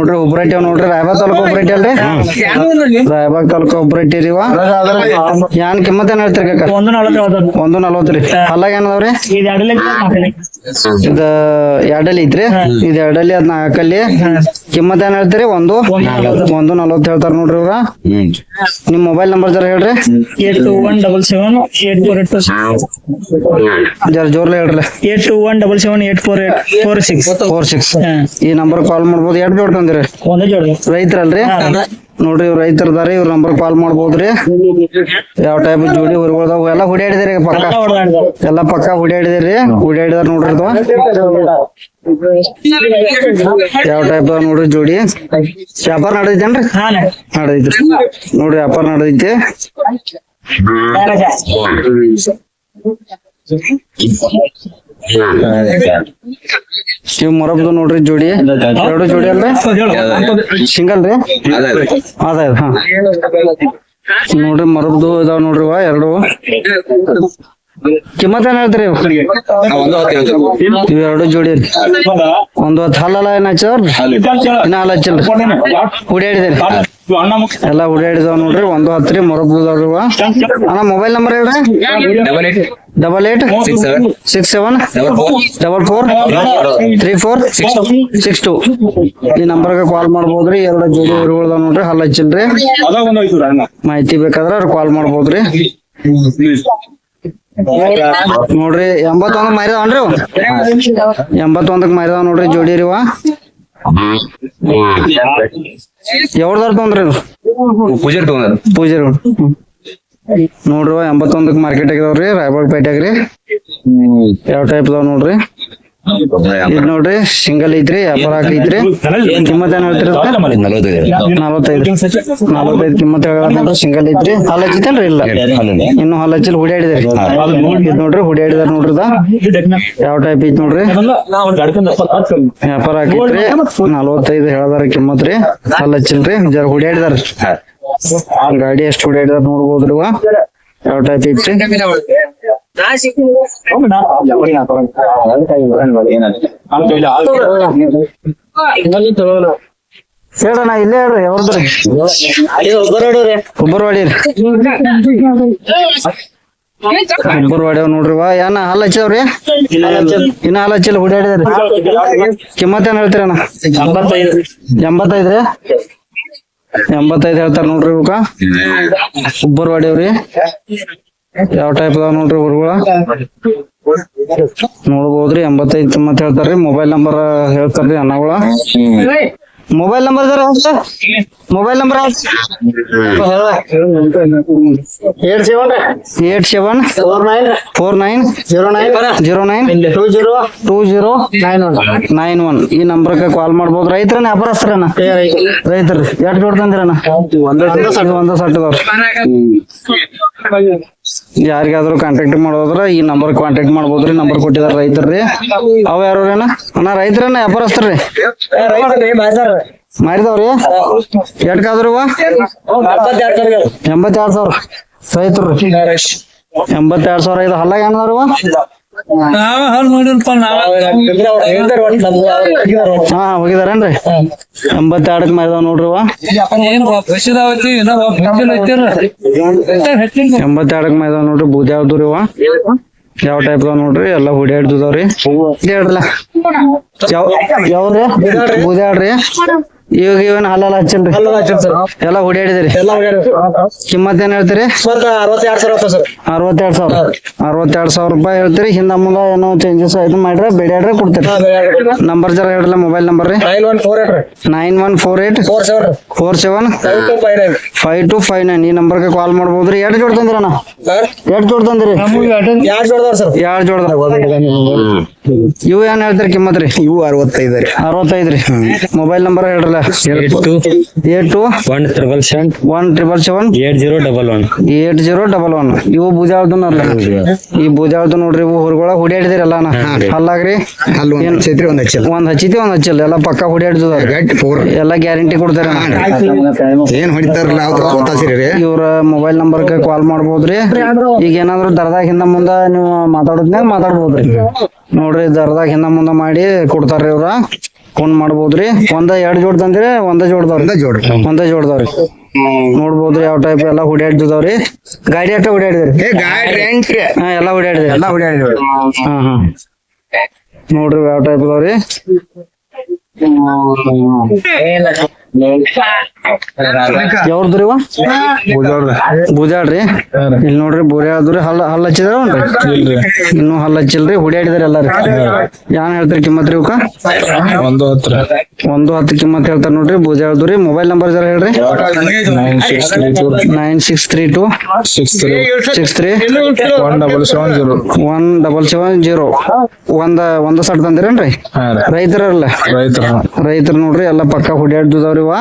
ನೋಡ್ರಿ ಒಬ್ರಟ್ಟಿ ನೋಡ್ರಿ ರಾಯಬಾಗ್ ತಾಲೂಕು ಒಬ್ರಟ್ಟಿ ಅಲ್ರಿ ರಾಯಬಾಗ್ ತಾಲೂಕು ಒಬ್ರಟ್ಟಿ ರೀ ಯಾನ್ ಕಿಮ್ಮತ್ ಏನ್ ಹೇಳ್ತೀರಿ ಕಾಕ 140 ರೀ ಹಲ್ಲಾಗ ಏನದವ್ರಿ ಇದ ಎರಡಲ್ಲಿ ಐತ್ರಿ ಇದ್ ಎರಡಲ್ಲಿ ಅದ್ ನಾಲ್ಕಲ್ಲಿ ಕಿಮ್ಮತ್ ಏನ್ ಹೇಳ್ತೀರಿ 140 ಹೇಳ್ತಾರ ನೋಡ್ರಿ ಇವ್ರ ನಿಮ್ ಮೊಬೈಲ್ ನಂಬರ್ ಜರ ಹೇಳ್ರಿ 8217784846 ಜರ ಜೋರ್ಲೆ ಹೇಳ್ರಿ 8217784846 ಈ ನಂಬರ್ ಕಾಲ್ ಮಾಡ್ಬೋದು ಎರಡು ಜೋಡ್ ತಂದಿರಿ ರೈತರಲ್ರಿ ನೋಡ್ರಿ ಇವ್ರ ರೈತರದಾರಿ ಇವ್ರ ನಂಬರ್ ಕಾಲ್ ಮಾಡ್ಬೋದ್ರಿ ಯಾವ ಟೈಪ್ ಜೋಡಿ ಊರ್ಗಳದಾವ ಎಲ್ಲಾ ಹುಡಿಯಾಡಿದಿರಿ ಪಕ್ಕ ಎಲ್ಲಾ ಪಕ್ಕ ಹುಡಿಯಾಡಿದಿರಿ ಹುಡಿಯಾಡಿದಾರ ನೋಡ್ರಿ ಇದು ಯಾವ ಟೈಪ್ ನೋಡ್ರಿ ಜೋಡಿ ವ್ಯಾಪಾರ ನಡೆದೈತೇನ್ರಿ ನಡೆದೈತ್ರಿ ನೋಡ್ರಿ ವ್ಯಾಪಾರ ನಡೆದೈತಿ ಇವ್ ಮೊರಬ್ದು ನೋಡ್ರಿ ಜೋಡಿ ಎರಡು ಜೋಡಿ ಅಲ್ರಿ ಸಿಂಗಲ್ ರೀ ಅದ ಹಾ ನೋಡ್ರಿ ಮೊರಬ್ದು ಇದಾವ ನೋಡ್ರಿ ಎರಡು ಕಿಮ್ಮತ್ ಏನ್ ಹೇಳ್ತೀರಿ ಇವ್ ಎರಡು ಜೋಡಿ ಒಂದು ಹಲ್ಲಲ್ಲ ಏನ್ ಹಚ್ಚವ್ರಿ ಇನ್ನ ಹಲ್ಲ ಹಚ್ಚಿಲ್ರಿ ಹುಡಿಯಾಡಿದ್ರಿ ಎಲ್ಲಾ ಹುಡಿಯಾಡಿದಾವ ನೋಡ್ರಿ 110 ರೀ ಮೊರಬ್ದುದವ್ರಿ ಅಣ್ಣ ಮೊಬೈಲ್ ನಂಬರ್ ಹೇಳ್ರಿ 8867443462 ಈ ನಂಬರ್ಗೆ ಕಾಲ್ ಮಾಡ್ಬೋದ್ರಿ ಎರಡು ಜೋಡಿ ಊರುಗಳದಾವ ನೋಡ್ರಿ ಹಲ್ಲ ಹಚ್ಚಿಲ್ರಿ ಮಾಹಿತಿ ಬೇಕಾದ್ರ ಅವ್ರ ಕಾಲ್ ಮಾಡ್ಬೋದ್ರಿ ನೋಡ್ರಿ 81 ಮಾರಿದಾವನ್ರಿ 81 ಮಾರಿದಾವ ನೋಡ್ರಿ ಜೋಡಿ ರೀ ಯಾವ್ದಾರ ತೊಂದ್ರಿ ಪೂಜಾರಿ ನೋಡ್ರಿ 81 ಮಾರ್ಕೆಟ್ ಆಗಿದಾವ್ರಿ ರಾಯಬಾಗ್ ಪೇಟೆಗ್ರಿ ಯಾವ ಟೈಪ್ ಅದಾವ ನೋಡ್ರಿ ಇದ್ ನೋಡ್ರಿ ಸಿಂಗಲ್ ಐತ್ರಿ ವ್ಯಾಪಾರ ಹಾಕೈತ್ರಿ ಕಿಮ್ಮತ್ ಏನ್ ಹೇಳ್ತೀರಿ 45 ಕಿಮ್ಮತ್ ಹೇಳ ಸಿಂಗಲ್ ಐತ್ರಿ ಹಲ್ ಹಚ್ಚಿತೇನ್ರಿ ಇಲ್ಲ ಇನ್ನು ಹಲ್ ಹಚ್ಚಿಲ್ ಹುಡಿಯಾಡಿದ್ರಿ ಇದ್ ನೋಡ್ರಿ ಹುಡಿಯಾಡಿದಾರ ನೋಡ್ರಿ ಯಾವ ಟೈಪ್ ಐತಿ ನೋಡ್ರಿ ವ್ಯಾಪಾರ ಹಾಕೈತ್ರಿ 45 ಹೇಳದಾರ ಕಿಮ್ಮತ್ ರೀ ಹಲ್ ಹಚ್ಚಿಲ್ರಿ ಜರ ಹುಡಿಯಾಡಿದಾರ ಗಾಡಿ ಎಷ್ಟು ಹುಡಿಯಾಡಿದಾರ ನೋಡ್ಬೋದ್ರಿ ಯಾವ ಟೈಪ್ ಐತ್ರಿ ಹೇಳಣ್ಣ ಇಲ್ಲೇ ಹೇಳ್ರಿ ಯಾವ್ದ್ರಿ ಹುಬ್ಬರ್ವಾಡಿ ಹುಬ್ಬರ್ವಾಡಿ ನೋಡ್ರಿ ಏನ ಹಲ್ ಹಚ್ಚವ್ರಿ ಇನ್ನ ಹಲ್ ಹಚ್ಚಿಲ್ಲ ಹುಡಿಯಾಡಿದ್ರಿ ಕಿಮ್ಮತ್ ಏನ್ ಹೇಳ್ತೀರಣ್ಣ 85 ರೀ 85 ಹೇಳ್ತಾರ ನೋಡ್ರಿ ಇವಕ್ಕ ಹುಬ್ಬರ್ವಾಡಿ ಅವ್ರಿ ಯಾವ ಟೈಪ್ ಅದಾವ ನೋಡ್ರಿ ಊರುಗಳ ನೋಡ್ಬೋದ್ರಿ 85 ಕಿಮ್ಮತ್ ಹೇಳ್ತಾರ್ರಿ ಮೊಬೈಲ್ ನಂಬರ್ ಹೇಳ್ತಾರ್ರಿ ಅಣ್ಣಗಳ ಮೊಬೈಲ್ ನಂಬರ್ ಜರ ಮೊಬೈಲ್ ನಂಬರ್ 874909092091 ಈ ನಂಬರ್ಗೆ ಕಾಲ್ ಮಾಡ್ಬೋದು ರೈತರನ್ನ ವ್ಯಾಪಾರಸ್ಥರನ್ನ ರೈತರು ಎಷ್ಟು ಜೋಡ್ ತಂದಿರಣ್ಣ ಒಂದ ಸಟ್ಟದವ್ರ ಯಾರಿಗಾದ್ರು ಕಾಂಟ್ಯಾಕ್ಟ್ ಮಾಡೋದ್ರ ಈ ನಂಬರ್ ಕಾಂಟ್ಯಾಕ್ಟ್ ಮಾಡ್ಬೋದ್ರಿ ನಂಬರ್ ಕೊಟ್ಟಿದಾರ ರೈತರ್ರಿ ಅವ ಯಾರವ್ರೇನ ಅಣ್ಣ ರೈತರನ್ನ ವ್ಯಾಪಾರಸ್ಥರ್ರಿ ಮಾರಿದವ್ರಿ ಎಟ್ಕಾದ್ರು 82,000 ರೈತರು 82,000 ಇದು ಹಲ್ಲಾಗ ಏನದವ್ರಿ ಹಾ ಹೋಗಿದಾರೇನ್ರಿ 82 ಮಾರಿದಾವ್ ನೋಡ್ರಿ 82 ಮಾರಿದಾವ್ ನೋಡ್ರಿ ಬೂದಿ ಯಾವ್ದು ಯಾವ ಟೈಪ್ ಅದಾವ ನೋಡ್ರಿ ಎಲ್ಲಾ ಹುಡಿಯಾಡ್ದವ್ರಿ ಹೇಳ್ರಲ್ಲ ಯಾವ್ರಿ ಬೂದಿ ಆಡ್ರಿ ಇವಾಗ ಇವನ್ ಹಲ್ಲಲ್ಲ ಹಚ್ಚಲ್ರಿ ಎಲ್ಲಾ ಹುಡಿಯಾಡಿದ್ರಿ ಕಿಮ್ಮತ್ ಏನ್ ಹೇಳ್ತೀರಿ 62,000 ರೂಪಾಯಿ ಹೇಳ್ತೀರಿ ಹಿಂದ ಮುಂದ ಏನೋ ಚೇಂಜಸ್ ಆಯ್ತು ಮಾಡ್ರಿ ಬೇಡ್ಯಾಡ್ರಿ ಕೊಡ್ತೀರಿ ನಂಬರ್ ಜರ ಹೇಳ್ರಲ್ಲ ಮೊಬೈಲ್ ನಂಬರ್ ರೀ 9148475259 ಈ ನಂಬರ್ಗೆ ಕಾಲ್ ಮಾಡ್ಬೋದ್ರಿ ಎರಡು ಜೋಡ್ ತಂದಿರಣ್ಣ ಎರಡು ಜೋಡ್ ತಂದಿರಿ ಎರಡು ಜೋಡ್ದ ಇವು ಏನ್ ಹೇಳ್ತೀರಿ ಕಿಮ್ಮತ್ ರೀ ಇವು 65 ರೀ ಮೊಬೈಲ್ ನಂಬರ್ ಹೇಳ್ರಲ್ಲ 8217778011 ಇವು ಬೂದ್ಯಾವ್ದು ಈ ಬೂದ್ಯಾವ್ದು ನೋಡ್ರಿ ಇವು ಹೊರಗೊಳ ಹುಡಿಯಾಡಿದಿರಿ ಎಲ್ಲಾನ ಹಲ್ಲಾಗ್ರಿ ಒಂದ್ ಹಚ್ಚಿತಿ ಒಂದ್ ಹಚ್ಚಿಲ್ಲ ಎಲ್ಲಾ ಪಕ್ಕ ಹುಡಿಯಾಡ್ದ ಎಲ್ಲಾ ಗ್ಯಾರಂಟಿ ಕೊಡ್ತಾರ ಏನ್ ಹೊಡಿತಾರಲ್ಲ ಇವ್ರ ಮೊಬೈಲ್ ನಂಬರ್ ಕಾಲ್ ಮಾಡ್ಬೋದ್ರಿ ಈಗ ಏನಾದ್ರು ದರ್ದಾಗ ಹಿಂದ ಮುಂದ ನೀವು ಮಾತಾಡೋದ್ನಾಗ ಮಾತಾಡ್ಬೋದ್ರಿ ನೋಡ್ರಿ ದರ್ದಾಗ ಹಿಂದ ಮುಂದ ಮಾಡಿ ಕೊಡ್ತಾರ್ರಿ ಇವ್ರ ಫೋನ್ ಮಾಡ್ಬೋದ್ರಿ. ಒಂದ 2 ಜೋಡ್ ತಂದಿರಿ, ಒಂದ ಜೋಡ್ದವ್ರಿ ನೋಡ್ಬೋದ್ರಿ. ಯಾವ ಟೈಪ್ ಎಲ್ಲಾ ಹುಡ್ಯಾಡ್ದಿದಾವ್ರಿ. ಗಾಡಿ ಅಟ್ಟ ಹುಡ್ಯಾಡಿದ್ರಿ. ಎಲ್ಲಾ ಹುಡ್ಯಾಡಿದ್ರಿ. ಹಾ ನೋಡ್ರಿ ಯಾವ ಟೈಪ್ ಇದಾವ್ರಿ. ಯಾವ್ದ್ರಿ ಇವ ಬೂಜಾಡ್ರಿ. ಇಲ್ಲಿ ನೋಡ್ರಿ ಬೂಜಾಡ್ರಿ. ಹಲ್ಲ ಹಚ್ಚಿದ್ರಿ ಇನ್ನು ಹಲ್ಲ ಹಚ್ಚಿಲ್ರಿ. ಹುಡ್ಯಾಡಿದ್ರಿ ಎಲ್ಲಾರಿ. ಏನ್ ಹೇಳ್ತೀರಿ ಕಿಮ್ಮತ್ರಿ ಇವಕ್ಕ? 110 ಕಿಮ್ಮತ್ ಹೇಳ್ತಾರ ನೋಡ್ರಿ. ಬೂಜಾಡ್ರಿ. ಮೊಬೈಲ್ ನಂಬರ್ ಜರ ಹೇಳ್ರಿ. 9632 63 17770. ಒಂದ ಸಟ್ ತಂದಿರೇನ್ರಿ? ರೈತರು ನೋಡ್ರಿ. ಎಲ್ಲಾ ಪಕ್ಕ ಹುಡ್ಯಾಡ್ದವ್ರಿ ಇವ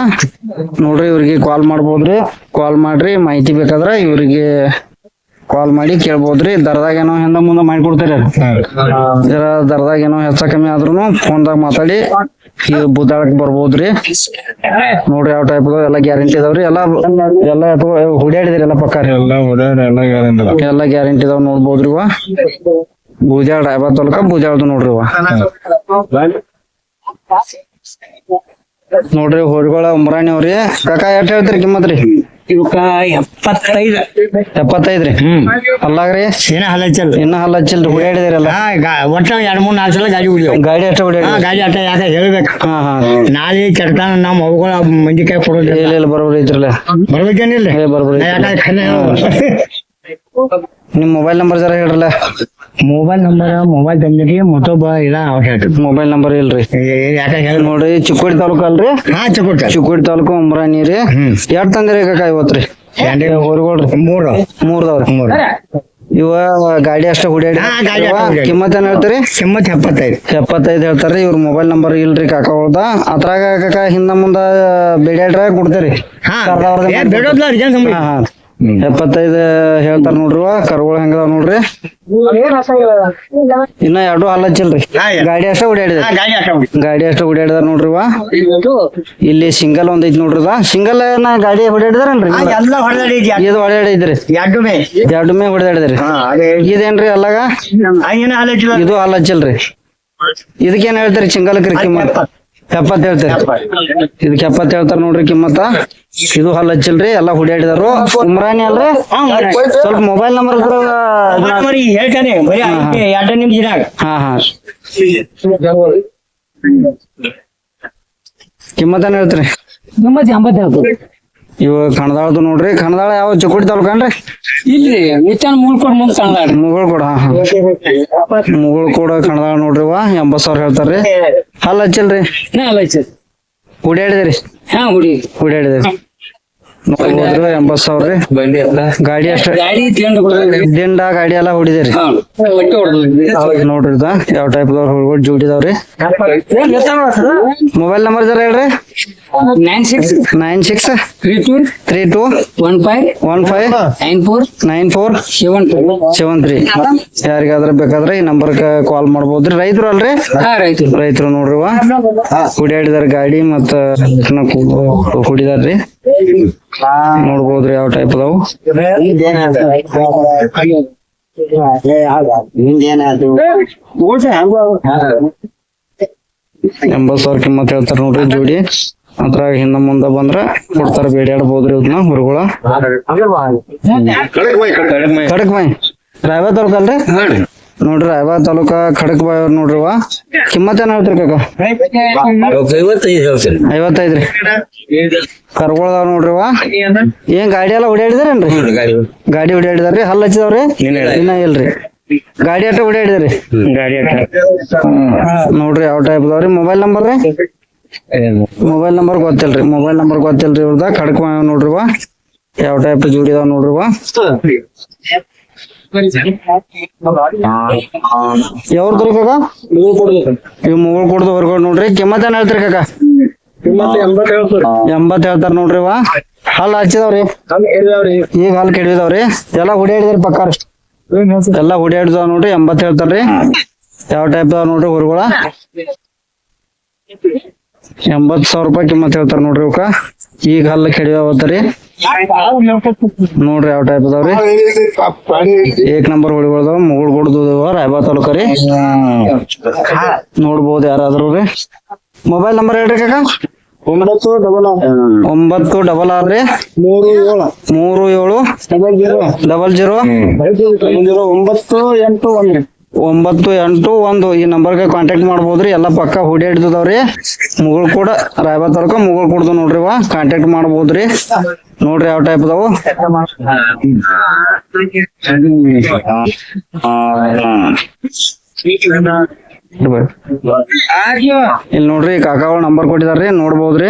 ನೋಡ್ರಿ. ಇವ್ರಿಗೆ ಕಾಲ್ ಮಾಡ್ಬೋದ್ರಿ. ಕಾಲ್ ಮಾಡ್ರಿ. ಮಾಹಿತಿ ಬೇಕಾದ್ರ ಇವ್ರಿಗೆ ಕಾಲ್ ಮಾಡಿ ಕೇಳ್ಬೋದ್ರಿ. ದರದಾಗ ಏನೋ ಹಿಂದ ಮುಂದ ಮಾಡಿ ಕೊಡ್ತಾರ. ಜರ ದರದಾಗ ಏನೋ ಹೆಚ್ಚ ಕಮ್ಮಿ ಆದ್ರೂ ಫೋನ್ದಾಗ ಮಾತಾಡಿ ಬುದ್ದಾಳಕ್ ಬರ್ಬೋದ್ರಿ. ನೋಡ್ರಿ ಯಾವ ಟೈಪ್ ಎಲ್ಲಾ ಗ್ಯಾರಂಟಿ ಇದಾವ್ರಿ. ಎಲ್ಲಾ ಹುಡ್ಯಾಡಿದ್ರಿ ಎಲ್ಲಾ ಪಕ್ಕ ಎಲ್ಲಾ ಗ್ಯಾರಂಟಿ ಇದಾವ್ ನೋಡ್ಬೋದ್ರಿ. ಇವ ಬೂಜಾಳ ರಾಯಬಾಗ್ ತಾಲೂಕ ಬೂಜಾಳ್ದು ನೋಡ್ರಿ. ಇವ ನೋಡ್ರಿ ಹೋರಿಗಳ ಉಮ್ರಾಣಿ ಅವ್ರಿ. ಕಾಕ ಎಷ್ಟ್ ಹೇಳ್ತೀರಿ ಕಿಮ್ಮತ್ರಿ? ಇವಕ್ಕ 75 ರೀ. ಅಲ್ಲಾಗ್ರಿ ಇನ್ನ ಹಲ್ಲ ಹಚ್ಚಿಲ್ರಿ. ಹುಡ್ಯಾಡಿದಿರಲ್ಲ ಒಟ್ಟ 2-3-4 ಸಲ ಗಾಡಿ ಹುಡಿಯೋ. ಗಾಡಿ ಅಷ್ಟ ಹುಡ್ಯಾಡಿ. ಗಾಡಿ ಅಟ್ಟ ಯಾಕೆ ಹೇಳ್ಬೇಕು. ನಾಳೆ ಕೆಡ್ತಾನ ನಮ್ಮ ಅವುಗಳ ಮಂದಿ ಕೈ ಕೊಡೋದು. ಇಲ್ಲ ಬರೋಬ್ರಿ ಐತ್ರಲ್ಲ. ಬರ್ಬೇಕೇನಿಲ್ಲ. ಬರ್ಬೋದು. ನಿಮ್ ಮೊಬೈಲ್ ನಂಬರ್ ಜರ ಹೇಳ್ರಲ್ಲ. ಮೊಬೈಲ್ ತಂದಿರಿ ಮತ್ತೊಬ್ಬ ಇಲ್ಲ ಹೇಳ್ತದ. ಮೊಬೈಲ್ ನಂಬರ್ ಇಲ್ರಿ. ಯಾಕೆ ಹೇಳಿ ನೋಡ್ರಿ. ಚಿಕ್ಕೋಡಿ ತಾಲೂಕ ಅಲ್ರಿ? ಚಿಕ್ಕೋಡಿ ತಾಲೂಕು ಉಮ್ರಾಣಿ ರೀ. ಎಷ್ಟ್ ತಂದಿರಿ ಕಾಕ ಇವತ್ರಿ? ಹೋರಿಗಳ್ರಿ 3 ಇವ ಗಾಡಿ ಅಷ್ಟ ಹುಡ್ಯಾಡಿ. ಕಿಮ್ಮತ್ ಏನ್ ಹೇಳ್ತೀರಿ? ಕಿಮ್ಮತ್ 75 ಹೇಳ್ತಾರ್ರಿ. ಇವ್ರ ಮೊಬೈಲ್ ನಂಬರ್ ಇಲ್ರಿ ಕಾಕ ಅವ್ರದ. ಅದ್ರಾಗ ಕಾಕ ಹಿಂದ ಮುಂದ ಬೇಡ್ಯಾಡ್ರ ಕೊಡ್ತೇರಿ. 75 ಹೇಳ್ತಾರ ನೋಡ್ರಿ. ಕರುಗಳು ಹೆಂಗದಾವ್ ನೋಡ್ರಿ. ಇನ್ನ 2 ಹಲ್ಲ ಹಚ್ಚಿಲ್ರಿ. ಗಾಡಿ ಅಷ್ಟ ಹುಡ್ಯಾಡಿದಾರ ನೋಡ್ರಿ. ಇಲ್ಲಿ ಸಿಂಗಲ್ ಒಂದ್ ಐತಿ ನೋಡ್ರಿ. ಸಿಂಗಲ್ ಗಾಡಿ ಹುಡ್ಯಾಡಿದಾರನ್ರಿ? ಇದು ಹೊಡ್ಯಾಡಿದ್ರಿ. 2 ಮೇ ಹೊಡ್ಯಾಡಿದ್ರಿ. ಇದೇನ್ರಿ ಅಲ್ಲಾಗ? ಇದು ಹಲ್ಲ ಹಚ್ಚಿಲ್ರಿ. ಇದಕ್ಕೇನ್ ಹೇಳ್ತಾರಿ ಸಿಂಗಲ್ಕ್ರಿ ಕಿಮ್ಮತ್? 70 ಹೇಳ್ತಾರೆ. ಇದಕ್ಕೆ 70 ಹೇಳ್ತಾರ ನೋಡ್ರಿ ಕಿಮ್ಮತ್ತ. ಇದು ಹಲ್ಲ ಹಚ್ಚಿಲ್ರಿ. ಎಲ್ಲಾ ಹುಡ್ಯಾಡಿದಾರು. ಉಮ್ರಾಣಿ ಅಲ್ರಿ? ಸ್ವಲ್ಪ ಮೊಬೈಲ್ ನಂಬರ್ ಹೇಳ್ತಾನೆ. ಕಿಮ್ಮತ್ ಏನ್ ಹೇಳ್ತೀರಿ? 80 ಹೇಳ್ತಾರೆ. ಇವ ಕಣದಾಳದು ನೋಡ್ರಿ. ಕಣದಾಳ ಯಾವ ಚಿಕ್ಕೋಡಿ ತಾಲೂಕನ್ರಿ? ಇಲ್ರಿ ಮುಗಳ್ಕೋಡ. ಮುಗಳ್ಕೋಡ ಕಣದಾಳ ನೋಡ್ರಿ. 80,000 ಹೇಳ್ತಾರ್ರಿ. ಹಲ್ಲ ಹಚ್ಚಿಲ್ರಿ. ಹುಡ್ಯಾಡಿದ್ರಿ. ಹುಡ್ಯಾಡಿದ್ರಿ. ನೋಡ್ಬೋದ್ರಿ 80,000 ರೀ. ಗಾಡಿ ಅಷ್ಟ ದಿಂಡ ಗಾಡಿ ಎಲ್ಲಾ ಹೊಡಿದೇರಿ ನೋಡ್ರಿ. ಯಾವ ಟೈಪ್ ಜೋಡಿದಾವ್ರಿ. ಮೊಬೈಲ್ ನಂಬರ್ ಜರ ಹೇಳ್ರಿ. 963215949473. ಯಾರಿಗಾದ್ರ ಬೇಕಾದ್ರೆ ಈ ನಂಬರ್ ಕಾಲ್ ಮಾಡ್ಬೋದ್ರಿ. ರೈತರು ಅಲ್ರಿ? ರೈತರು ನೋಡ್ರಿ. ಹುಡ್ಯಾಡಿದಾರ ಗಾಡಿ ಮತ್ತ ಹುಡಿದಾರ್ರಿ. ನೋಡ್ಬೋದ್ರಿ ಯಾವ ಟೈಪ್ ಅದಾವು. 80,000 ಕಿಮ್ಮತ್ ಹೇಳ್ತಾರ ನೋಡ್ರಿ ಜೋಡಿ. ಅದ್ರಾಗ ಹಿಂದ ಮುಂದ ಬಂದ್ರ ಕೊಡ್ತಾರ. ಬೇಡ್ಯಾಡ್ಬೋದ್ರಿ ಇವ್ನ ಹೊರಗಳ. ಖಡಕ್ ಮೈ ರಾಯಬಾಗ್ ತಾಲೂಕ ಅಲ್ರಿ? ನೋಡ್ರಿ ರಾಯಬಾಗ್ ತಾಲೂಕ ಖಡಕ್ ಬಾಯ್ ಅವ್ರ ನೋಡ್ರಿ. ಕಿಮ್ಮತ್ ಏನ್ ಹೇಳ್ತೀರಿ ಕಾಕ? 55 ರೀ. ಕರ್ಗೊಳದಾವ ನೋಡ್ರಿ. ಏನ್ ಗಾಡಿ ಎಲ್ಲಾ ಹುಡ್ಯಾಡಿದಾರೇನ್ರಿ? ಗಾಡಿ ಹುಡ್ಯಾಡಿದಾರ್ರಿ. ಹಲ್ಲ ಹಚ್ಚಿದಾವ್ರಿ? ಇನ್ನ ಇಲ್ರಿ. ಗಾಡಿ ಅಟ್ಟ ಹುಡ್ಯಾಡಿದಾರಿ. ನೋಡ್ರಿ ಯಾವ ಟೈಪ್ ಅದಾವ್ರಿ. ಮೊಬೈಲ್ ನಂಬರ್ ರೀ? ಮೊಬೈಲ್ ನಂಬರ್ ಗೊತ್ತಿಲ್ರಿ. ಇವ್ರದ ಖಡಕ್ ನೋಡ್ರಿ. ಯಾವ ಟೈಪ್ ಜೋಡಿ ಇದಾವ ನೋಡ್ರಿ. ಯಾವ್ದ್ರಿ ಕಾಕ? ಇವ್ ಮುಗುಳ್ ಕೊಡ್ದು ಹೊರ್ಗಡ್ ನೋಡ್ರಿ. ಕಿಮ್ಮತ್ ಏನ್ ಹೇಳ್ತೀರಿ ಕಾಕ? 80 ಹೇಳ್ತಾರ ನೋಡ್ರಿ. ಹಲ್ಲ ಹಚ್ಚಿದಾವ್ರಿ. ಈಗ ಹಲ್ ಕೆಡವಿದಾವ್ರಿ. ಎಲ್ಲಾ ಹುಡ್ಯಾಡಿದ್ರಿ ಪಕ್ಕಾರ. ಎಲ್ಲಾ ಹುಡ್ಯಾಡಿದಾವ ನೋಡ್ರಿ. 80 ಹೇಳ್ತಾರ್ರಿ. ಯಾವ ಟೈಪ್ ಅದಾವ ನೋಡ್ರಿ ಹೊರಗಳ. 80,000 ರೂಪಾಯಿ ಕಿಮ್ಮತ್ ಹೇಳ್ತಾರ ನೋಡ್ರಿ ಇವಕ್ಕ. ಈಗ ಹಲ್ಲ ಕೆಡವಿದಾವತ್ತರಿ ನೋಡ್ರಿ. ಯಾವ ಟೈಪ್ ಅದಾವ್ರಿ. 1 ನಂಬರ್ ಹೊಡಿಗಳದಾವ. ಮುಗುಳ್ ಕೊಡ್ದು ರಾಯಬಾಗ್ ತಾಲೂಕ ರೀ. ನೋಡ್ಬೋದು ಯಾರಾದ್ರು ರೀ. ಮೊಬೈಲ್ ನಂಬರ್ ಹೇಳ್ರಿ ಕಾಕ. 966 ರೀ 37 00 981 ಈ ನಂಬರ್ಗೆ ಕಾಂಟ್ಯಾಕ್ಟ್ ಮಾಡ್ಬೋದ್ರಿ. ಎಲ್ಲ ಪಕ್ಕ ಹುಡಿಯಾಡ್ದವ್ರಿ. ಮುಗುಳ್ ಕೂಡ ರಾಯಬಾಗ್ ತಾಲೂಕ ಮುಗುಳ್ ಕೂಡ್ದು ನೋಡ್ರಿ ಇವ ಕಾಂಟ್ಯಾಕ್ಟ್ ಮಾಡ್ಬೋದ್ರಿ. ನೋಡ್ರಿ ಯಾವ ಟೈಪ್ ಅದಾವು. ಇಲ್ಲಿ ನೋಡ್ರಿ ಕಾಕಾಗಳ ನಂಬರ್ ಕೊಟ್ಟಿದಾರ್ರಿ, ನೋಡ್ಬೋದ್ರಿ.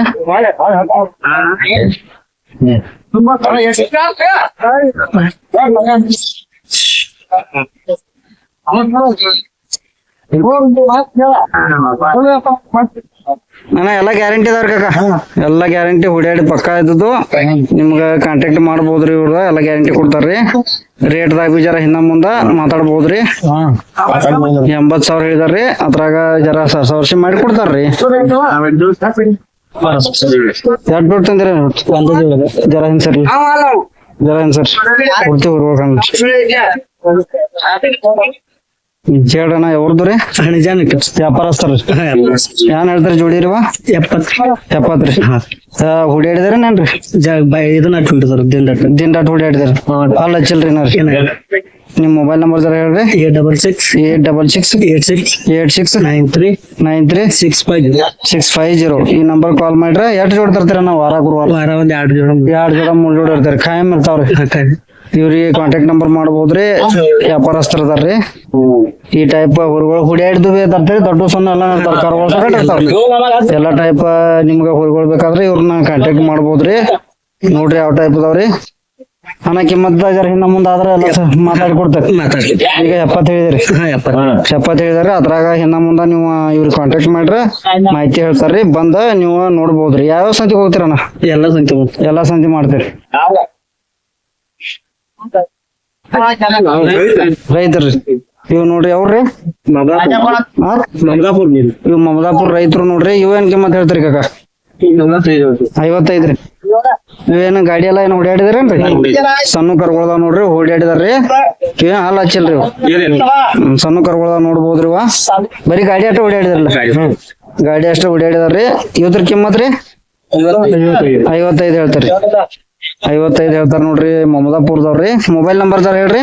ಅಣ್ಣ ಎಲ್ಲ ಗ್ಯಾರಂಟಿ ಅದಾವ್ರಿ ಕಾಕ. ಎಲ್ಲ ಗ್ಯಾರಂಟಿ ಹುಡಿಯಾಡಿ ಪಕ್ಕ ಇದ್ದದ್ದು ನಿಮ್ಗ ಕಾಂಟ್ಯಾಕ್ಟ್ ಮಾಡ್ಬೋದ್ರಿ. ಇವ್ರ ಎಲ್ಲ ಗ್ಯಾರಂಟಿ ಕೊಡ್ತಾರ್ರಿ. ರೇಟ್ದಾಗ ಬಿ ಜರ ಹಿಂದ ಮುಂದ ಮಾತಾಡ್ಬೋದ್ರಿ. 80,000 ಹೇಳಿದಾರ್ರಿ. ಅದ್ರಾಗ ಜರ ಸರ್ಸಿ ಮಾಡಿ ಕೊಡ್ತಾರ್ರಿ. ಎರಡು ದೊಡ್ಡ ತಂದಿರ ಜರ ಹಿಂಗ್ ಸರ್ ಕೊಡ್ತೀವಿ ಹುಡ್ಬೇಕಂತ ಹೇಳ್ರಣ್ಣ. ಯಾವ್ದು ರೀ? ವ್ಯಾಪಾರಸ್ತಾರ. ಏನ್ ಹೇಳ್ತಾರ ಜೋಡಿ ರೀ? 70 ರೀ. ಹುಡಿಯಾಡಿದಾರ ನೇನ್ರಿ? ದಿನ ಡಾಟ್ ಹುಡಿಯಾಡಿದಾರ. ಅಲ್ಲ ಹಚ್ಚಿಲ್ರಿ ನಿಮ್ ಮೊಬೈಲ್ ನಂಬರ್ ಜರ ಹೇಳ್ರಿ. 8686939365 ಈ ನಂಬರ್ ಕಾಲ್ ಮಾಡ್ರಿ. ಎಷ್ಟು ಜೋಡ್ ತರ್ತೀರ ನಾವು? ವಾರ ಗುರುವಾರ 2 ಜೋಡ 3 ಜೋಡ ಇರ್ತಾರ. ಖಾಯಂ ಇರ್ತಾವ್ರಿ. ಇವ್ರಿಗೆ ಕಾಂಟ್ಯಾಕ್ಟ್ ನಂಬರ್ ಮಾಡ್ಬೋದ್ರಿ. ವ್ಯಾಪಾರಸ್ಥರ ಅದಾರ್ರಿ. ಈ ಟೈಪ್ ಹುರುಗಳು ಹುಡಿಯಾಡ್ದು ತರ್ತೀರಿ. ದೊಡ್ಡ ಸಣ್ಣ ಎಲ್ಲ ತರಕಾರಿಗಳು ಎಲ್ಲ ಟೈಪ್ ನಿಮ್ಗ ಹುರುಗಳು ಬೇಕಾದ್ರೆ ಇವ್ರನ್ನ ಕಾಂಟ್ಯಾಕ್ಟ್ ಮಾಡ್ಬೋದ್ರಿ. ನೋಡ್ರಿ ಯಾವ ಟೈಪ್ ಅದಾವ್ರಿ. ಹಣ ಕಿಮ್ಮತ್ ಜರ ಹಿಂದ ಮುಂದ ಆದ್ರೆ ಎಲ್ಲ ಮಾತಾಡಿ ಕೊಡ್ತಾರೆ. ಈಗ 70 ಹೇಳಿದ್ರಿ. 70 ಹೇಳಿದಾರೆ. ಅದ್ರಾಗ ಹಿಂದ ಮುಂದ ನೀವು ಇವ್ರಿಗೆ ಕಾಂಟ್ಯಾಕ್ಟ್ ಮಾಡ್ರಿ, ಮಾಹಿತಿ ಹೇಳ್ತಾರ್ರಿ. ಬಂದ ನೀವು ನೋಡ್ಬೋದ್ರಿ. ಯಾವ ಸಂತಿಗೆ ಹೋಗ್ತೀರಣ್ಣ? ಎಲ್ಲಾ ಸಂತಿ ಮಾಡ್ತೀರಿ. ರೈತರ್ರಿ ಇವ್ ನೋಡ್ರಿ. ಅವ್ರಿ ಇವ್ ಮಮದಾಪುರ್ ರೈತರು ನೋಡ್ರಿ. ಇವೇನ್ ಕಿಮ್ಮತ್ ಹೇಳ್ತಾರಿ ಕಾಕ? 55 ರೀ. ಇವೇನು ಗಾಡಿ ಎಲ್ಲ ಏನ್ ಹೊಡ್ಯಾಡಿದಾರೇನ್ರಿ? ಸಣ್ಣ ಕರ್ಗೊಳ್ದಾವ್ ನೋಡ್ರಿ, ಹೊಡ್ಯಾಡಿದಾರ್ರಿ. ಇವೇನ್ ಹಾಲ್ ಹಚ್ಚಿಲ್ರಿ. ಸಣ್ಣ ಕರ್ಗೊಳ್ದಾವ್ ನೋಡ್ಬೋದ್ರಿ. ಬರೀ ಗಾಡಿ ಅಷ್ಟ ಹೊಡ್ಯಾಡಿದಾರಲ್ಲ. ಗಾಡಿ ಅಷ್ಟ ಹೊಡ್ಯಾಡಿದಾರ್ರಿ. ಇವ್ರ ಕಿಮ್ಮತ್ ರೀ 55 ಹೇಳ್ತಾರಿ. 55 ಹೇಳ್ತಾರ ನೋಡ್ರಿ. ಮಮದಾಪುರದವ್ರಿ. ಮೊಬೈಲ್ ನಂಬರ್ ಜರ ಹೇಳ್ರಿ.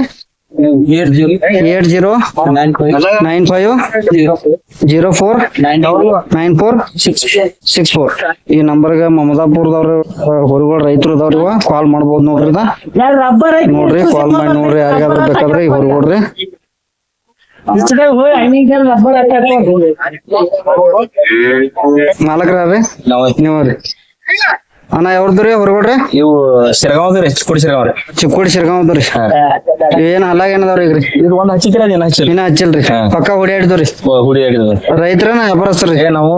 8095049464 ಈ ನಂಬರ್ಗೆ ಮಮದಾಪುರದವ್ರ ಹೊರಗಳು ರೈತರು ಅದಾವ್ರಿ. ಕಾಲ್ ಮಾಡ್ಬೋದು ನೋಡ್ರಿ. ನೋಡ್ರಿ ಕಾಲ್ ಮಾಡಿ ನೋಡ್ರಿ. ಯಾರಿಗಾದ್ರೂ ಬೇಕಾದ್ರೆ ಈ ಹೊರಗಡ್ರಿ. ಮಾಲಕ್ರಿ ನೀವ್ರಿ? ಅಣ್ಣ ಯಾವ್ದ್ರಿ ಹೊರಗಡ್ರಿ? ಇವು ಶಿರಗಾಂವ್ರಿ. ಚಿಕ್ಕೋಡಿ ಶಿರಗಾಂವ್ರಿ. ಏನ್ ಹಲ್ಲಾಗ ಏನದಾವ್ರಿ ಈಗ್ರಿ? ಇದು ಒಂದ್ ಹಚ್ಚಿದ್ರಿ. ಇನ್ನ ಹಚ್ಚಿಲ್ರಿ. ಪಕ್ಕ ಹುಡಿಯಾಡಿದ್ರಿ. ರೈತರನ ವ್ಯಾಪಾರಸ್ತ್ರಿ? ನಾವು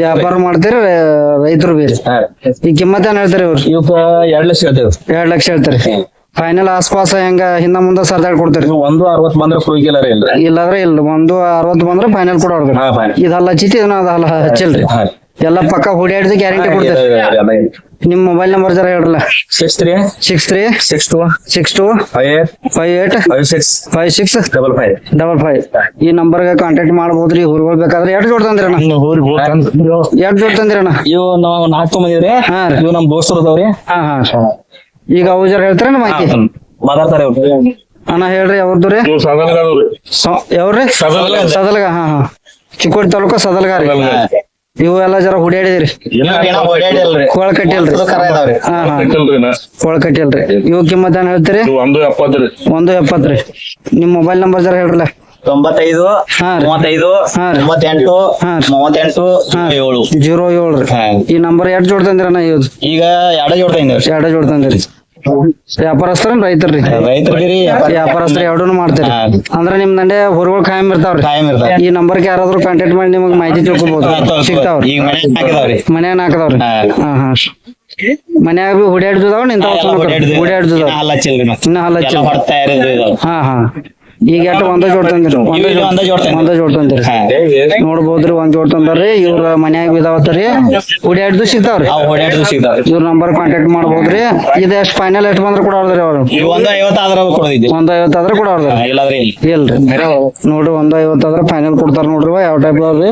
ವ್ಯಾಪಾರ ಮಾಡ್ತೀರಿ. ರೈತರು ಬೇರೆ. ಈ ಕಿಮ್ಮತ್ ಏನ್ ಹೇಳ್ತಾರಿ ಇವ್ರು? ಇವಕ್ಕ 2 ಲಕ್ಷ ಹೇಳ್ತೇವೆ. 2 ಲಕ್ಷ ಹೇಳ್ತಾರಿ. ಫೈನಲ್ ಆಸ್ಪಾಸ ಹೆಂಗ ಹಿಂದ ಮುಂದ ಸರ್ದಾಡ್ ಕೊಡ್ತಾರಿ? 160 ಬಂದ್ರೆ ಫ್ರೀಗಿಲ್ಲ ರೀ. ಇಲ್ಲಾದ್ರೆ ಇಲ್ಲ 160 ಬಂದ್ರೆ ಫೈನಲ್ ಕೊಡೋರ್ರಿ. ಇದ್ ಹಲ್ಲ ಹಚ್ಚಿತಿ ಇದನ್ನ ಅದ ಹಲ್ಲ ಹಚ್ಚಿಲ್ರಿ. ಎಲ್ಲ ಪಕ್ಕ ಹುಡಿಯಾಡಿದ ಗ್ಯಾರಂಟಿ ಕೊಡ್ತಾರಿ. ನಿಮ್ ಮೊಬೈಲ್ ನಂಬರ್ ಜರ ಹೇಳ್ರಲ್ಲ. 6362585655 ಈ ನಂಬರ್ಗೆ ಕಾಂಟ್ಯಾಕ್ಟ್ ಮಾಡ್ಬೋದ್ರಿ. ಹುರುಗಳು ಬೇಕಾದ್ರೆ ಎಷ್ಟು ಜೋಡ್ ತಂದಿರಣ್ಣ? 2 ಜೋಡ್ ತಂದಿರಣ್ಣ. ಇವು ನಾವು 4 ತೊಗೊಂಡಿದ್ರಿ. ಇವು ನಮ್ ದೋಸ್ತರು ಅದಾವ್ರಿ. ಈಗ ಅವು ಜರ ಹೇಳ್ತಾರ ಮಾಹಿತಿ ಮಾತಾಡ್ತಾರೆ ಅಣ್ಣ. ಹೇಳ್ರಿ ಅವ್ರದ್ದು ರೀ? ಯಾವ್ರಿ? ಸದಲ್ಗ. ಚಿಕ್ಕೋಡಿ ತಾಲೂಕ ಸದಲ್ಗ ರೀ. ಇವು ಎಲ್ಲ ಜರ ಹುಡಿಯಾಡಿದ್ರಿ. ಕೊಳ ಕಟ್ಟಿಲ್ರಿ. ಕೊಳ ಕಟ್ಟಿಲ್ರಿ. ಇವ್ ಕಿಮ್ಮತ್ ಏನ್ ಹೇಳ್ತೀರಿ? 170 ರೀ. ನಿಮ್ ಮೊಬೈಲ್ ನಂಬರ್ ಜರ ಹೇಳ್ರಲ್ಲ. 95 35 38 38 07 ರೀ. ಈ ನಂಬರ್ 2 ಜೋಡ್ ತಂದಿರಣ್ಣ? ಈಗ 2 ಜೋಡ್ ತಂದಿರಿ. 2 ಜೋಡ್ ತಂದಿರಿ. ವ್ಯಾಪಾರಸ್ಥರ ರೈತರ್ರಿ? ವ್ಯಾಪಾರಸ್ಥರ ಎರಡೂನು ಮಾಡ್ತೀರಿ. ಅಂದ್ರೆ ನಿಮ್ ದಂಡೆ ಹೊರಗಳು ಖಾಯಂ ಇರ್ತಾವ್ರಿ. ಈ ನಂಬರ್ಗೆ ಯಾರಾದ್ರೂ ಕಾಂಟ್ಯಾಕ್ಟ್ ಮಾಡಿ ನಿಮಗ್ ಮಾಹಿತಿ ತಿಳ್ಕೊಬಹುದು. ಸಿಗ್ತಾವ್ರಿ. ಮನ್ಯಾಗ ಹಾಕದವ್ರಿ. ಮನ್ಯಾಗ ಬಿ ಹುಡಿಯಾಡ್ದಾವ್ ನಿಂತಾವ್. ಹುಡಿಯಾಡ್ದಾವ್ ಇನ್ನ ಹಲ್ಲ ಹಚ್ಚಿಲ್ಲ. ಈಗ ಎಷ್ಟು ಒಂದ ಜೋಡ್ ತಂದಿರಿ ಇವು ಒಂದ ಜೋಡ್ ತಂದಿರಿ. ಒಂದ ಜೋಡ್ ತಂದಿರಿ ನೋಡ್ಬೋದ್ರಿ ಒಂದ್ ಜೋಡ್ ತಂದಾರ್ರಿ ಇವ್ರ ಮನ್ಯಾಗ ಬಿದಾವತ್ತರಿ ಹುಡ್ಯಾಡ್ದು ಸಿಗ್ತಾವ್ರಿ ಅವು ಹೊಡ್ಯಾಡ್ದು ಸಿಗ್ತಾವ್ರಿ. ಇವ್ರ ನಂಬರ್ ಕಾಂಟ್ಯಾಕ್ಟ್ ಮಾಡ್ಬೋದ್ರಿ ಇದು ಎಷ್ಟು ಫೈನಲ್ ಎಷ್ಟು ಬಂದ್ರೆ ಕೊಡೋದ್ರಿ ಅವ್ರು ಇವು 150 ಆದ್ರ ಕೊಡೋದಿದ್ದೆ. 150 ಆದ್ರೆ ಕೊಡೋದ್ರಿ ಇಲ್ಲಾದ್ರೆ ಇಲ್ಲ. ಇಲ್ರಿ ನೋಡ್ರಿ 150 ಆದ್ರೆ ಫೈನಲ್ ಕೊಡ್ತಾರ ನೋಡ್ರಿ ಯಾವ ಟೈಪ್ ಅದಾವ್ರಿ